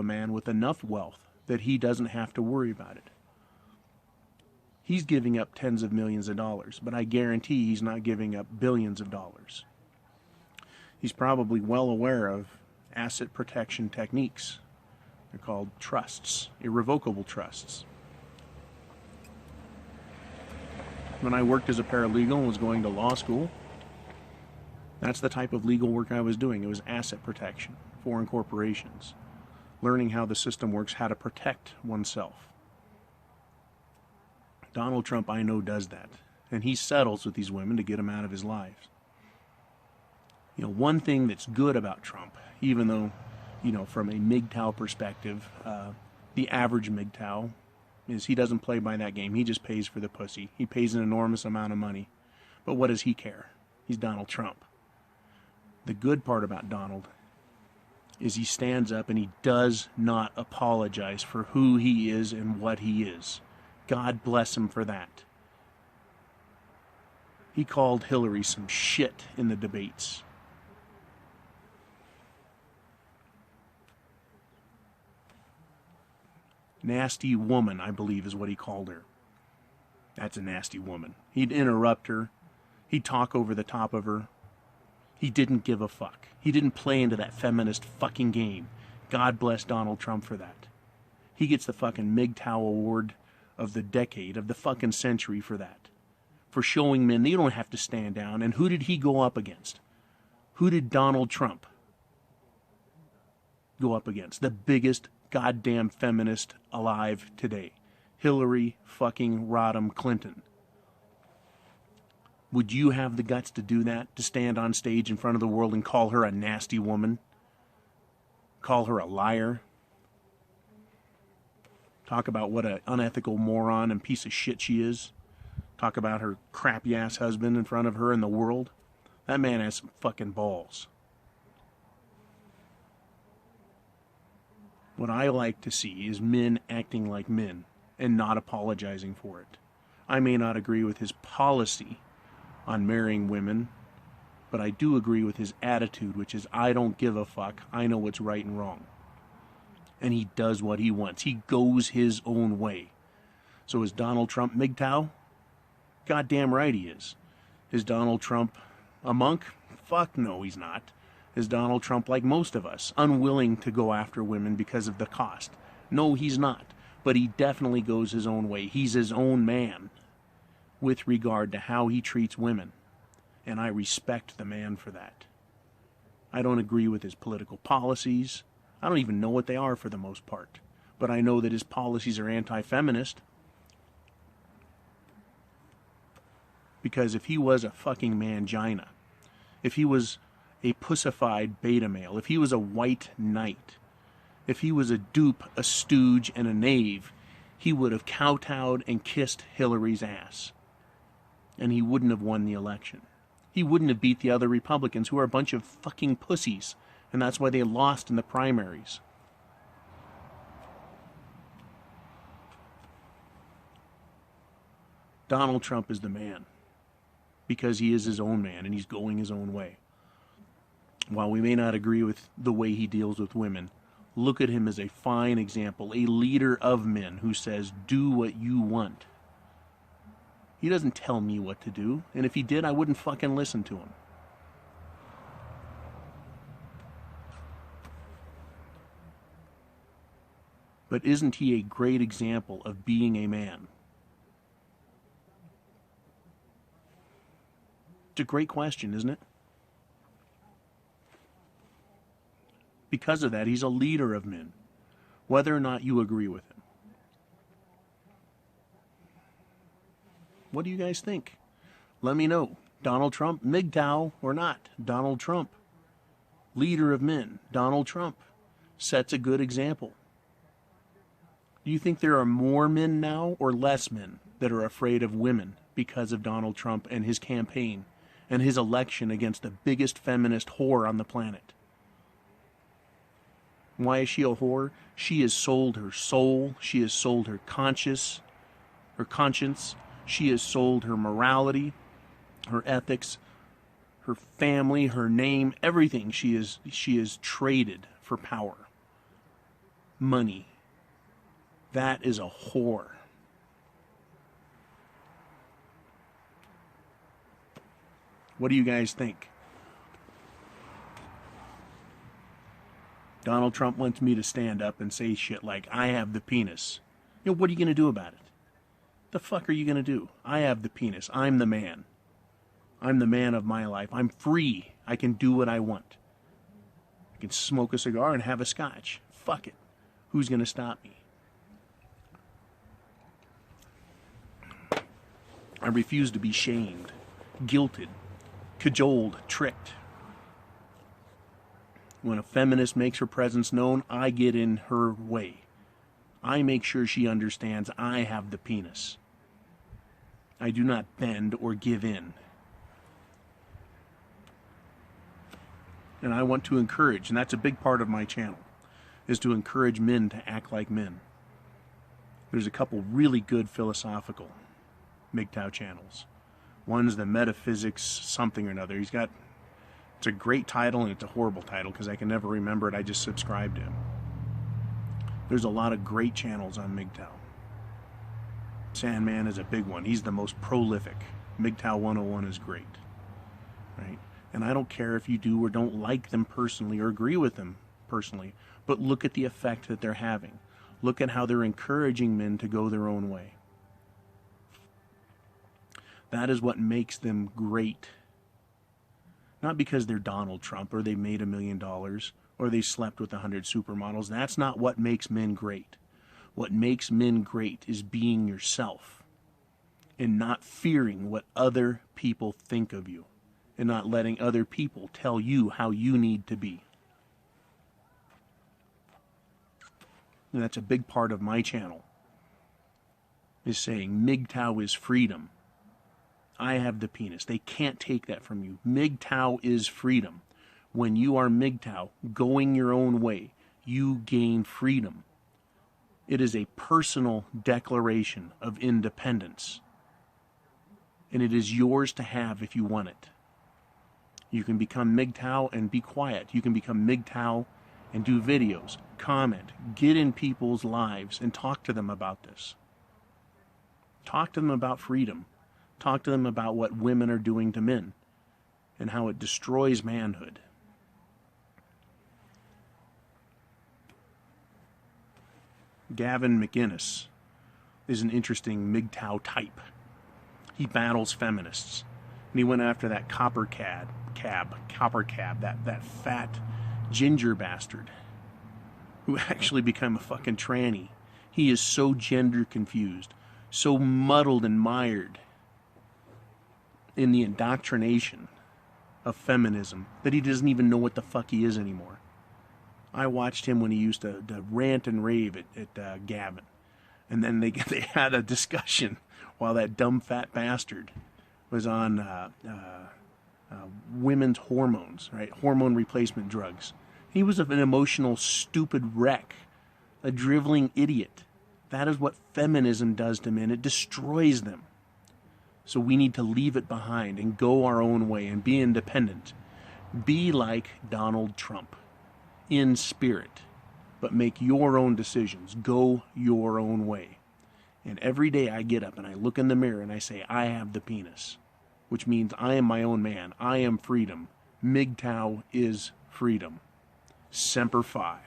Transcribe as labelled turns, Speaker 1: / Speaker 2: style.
Speaker 1: man with enough wealth that he doesn't have to worry about it. He's giving up tens of millions of dollars, but I guarantee he's not giving up billions of dollars. He's probably well aware of asset protection techniques. They're called trusts, irrevocable trusts. When I worked as a paralegal and was going to law school, that's the type of legal work I was doing. It was asset protection, foreign corporations, learning how the system works, how to protect oneself. Donald Trump, I know, does that. And he settles with these women to get them out of his life. You know, one thing that's good about Trump, even though, you know, from a Mgtow perspective, the average Mgtow is he doesn't play by that game. He just pays for the pussy. He pays an enormous amount of money. But what does he care? He's Donald Trump. The good part about Donald is he stands up and he does not apologize for who he is and what he is. God bless him for that. He called Hillary some shit in the debates. Nasty woman, I believe, is what he called her. That's a nasty woman. He'd interrupt her. He'd talk over the top of her. He didn't give a fuck. He didn't play into that feminist fucking game. God bless Donald Trump for that. He gets the fucking Mgtow award of the decade, of the fucking century for that. For showing men they don't have to stand down. And who did he go up against? Who did Donald Trump go up against? The biggest goddamn feminist alive today. Hillary fucking Rodham Clinton. Would you have the guts to do that? To stand on stage in front of the world and call her a nasty woman? Call her a liar? Talk about what an unethical moron and piece of shit she is? Talk about her crappy ass husband in front of her in the world? That man has some fucking balls. What I like to see is men acting like men and not apologizing for it. I may not agree with his policy on marrying women, but I do agree with his attitude, which is I don't give a fuck. I know what's right and wrong. And he does what he wants. He goes his own way. So is Donald Trump Mgtow? Goddamn right he is. Is Donald Trump a monk? Fuck no, he's not. Is Donald Trump like most of us, unwilling to go after women because of the cost? No, he's not. But he definitely goes his own way. He's his own man with regard to how he treats women. And I respect the man for that. I don't agree with his political policies. I don't even know what they are for the most part. But I know that his policies are anti-feminist. Because if he was a fucking mangina, if he was a pussified beta male, if he was a white knight, if he was a dupe, a stooge, and a knave, he would have kowtowed and kissed Hillary's ass. And he wouldn't have won the election. He wouldn't have beat the other Republicans, who are a bunch of fucking pussies. And that's why they lost in the primaries. Donald Trump is the man. Because he is his own man and he's going his own way. While we may not agree with the way he deals with women, look at him as a fine example, a leader of men who says, do what you want. He doesn't tell me what to do, and if he did, I wouldn't fucking listen to him. But isn't he a great example of being a man? It's a great question, isn't it? Because of that, he's a leader of men, whether or not you agree with him. What do you guys think? Let me know. Donald Trump, Mgtow or not? Donald Trump, leader of men. Donald Trump sets a good example. Do you think there are more men now or less men that are afraid of women because of Donald Trump and his campaign and his election against the biggest feminist whore on the planet? Why is she a whore? She has sold her soul. She has sold her conscience. She has sold her morality, her ethics, her family, her name, everything she is traded for power. money. That is a whore. What do you guys think? Donald Trump wants me to stand up and say shit like, I have the penis. You know, what are you going to do about it? The fuck are you going to do? I have the penis. I'm the man. I'm the man of my life. I'm free. I can do what I want. I can smoke a cigar and have a scotch. Fuck it. Who's going to stop me? I refuse to be shamed, guilted, cajoled, tricked. When a feminist makes her presence known, I get in her way. I make sure she understands I have the penis. I do not bend or give in. And I want to encourage, and that's a big part of my channel, is to encourage men to act like men. There's a couple really good philosophical Mgtow channels. One's the Metaphysics something or another. It's a great title and it's a horrible title because I can never remember it. I just subscribed to him. There's a lot of great channels on Mgtow. Sandman is a big one. He's the most prolific. Mgtow 101 is great. Right? And I don't care if you do or don't like them personally or agree with them personally, but look at the effect that they're having. Look at how they're encouraging men to go their own way. That is what makes them great. Not because they're Donald Trump or they made $1 million or they slept with 100 supermodels. That's not what makes men great. What makes men great is being yourself and not fearing what other people think of you and not letting other people tell you how you need to be. And that's a big part of my channel, is saying Mgtow is freedom. I have the penis. They can't take that from you. Mgtow is freedom. When you are Mgtow, going your own way, you gain freedom. It is a personal declaration of independence. And it is yours to have if you want it. You can become Mgtow and be quiet. You can become Mgtow and do videos, comment, get in people's lives and talk to them about this. Talk to them about freedom. Talk to them about what women are doing to men and how it destroys manhood. Gavin McInnes is an interesting Mgtow type. He battles feminists. And he went after that copper cab, that fat ginger bastard who actually became a fucking tranny. He is so gender confused, so muddled and mired in the indoctrination of feminism that he doesn't even know what the fuck he is anymore. I watched him when he used to rant and rave at Gavin. And then they had a discussion while that dumb fat bastard was on women's hormones, right? Hormone replacement drugs. He was an emotional, stupid wreck, a driveling idiot. That is what feminism does to men. It destroys them. So we need to leave it behind and go our own way and be independent. Be like Donald Trump, in spirit, but make your own decisions. Go your own way. And every day I get up and I look in the mirror and I say, I have the penis, which means I am my own man. I am freedom. Mgtow is freedom. Semper Fi.